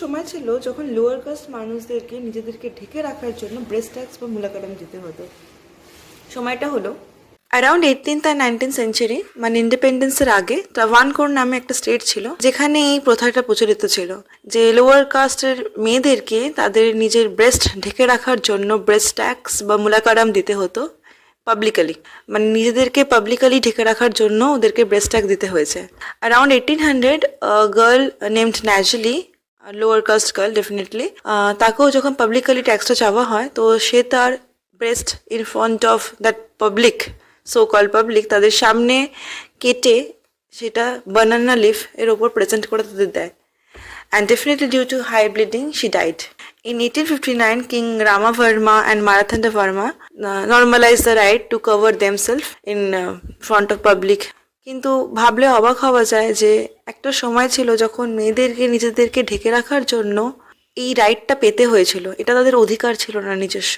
সময় ছিল যখন লোয়ার কাস্ট মানুষদেরকে নিজেদেরকে ঢেকে রাখার জন্য ব্রেস্ট ট্যাক্স বা মুলাকারাম দিতে হতো। সময়টা হলো অ্যারাউন্ড 18th আর 19th সেঞ্চুরি, মানে ইন্ডিপেন্ডেন্সের আগে ট্রাভানকোর নামে একটা স্টেট ছিল যেখানে এই প্রথাটা প্রচলিত ছিল যে লোয়ার কাস্টের মেয়েদেরকে তাদের নিজের ব্রেস্ট ঢেকে রাখার জন্য ব্রেস্ট ট্যাক্স বা মুলাকারাম দিতে হতো পাবলিকালি, মানে নিজেদেরকে পাবলিকালি ঢেকে রাখার জন্য ওদেরকে ব্রেস্ট ট্যাক্স দিতে হয়েছে। Around 1800 girl named Nangeli, lower caste girl definitely, তাকেও যখন পাবলিকালি ট্যাক্সটা চাওয়া হয় তো সে তার breast in front of that public, so call public, তাদের সামনে কেটে সেটা বানানা লিফ এর ওপর প্রেজেন্ট করে তাদের দেয়। And definitely due to high bleeding, she died. In 1859, King Ramavarma and Marathanda Varma normalized the right to cover themselves in front of public. কিন্তু ভাবলে অবাক হওয়া যায় যে একটা সময় ছিল যখন মেয়েদেরকে নিজেদেরকে ঢেকে রাখার জন্য এই রাইটটা পেতে হয়েছিল, এটা তাদের অধিকার ছিল না নিজস্ব।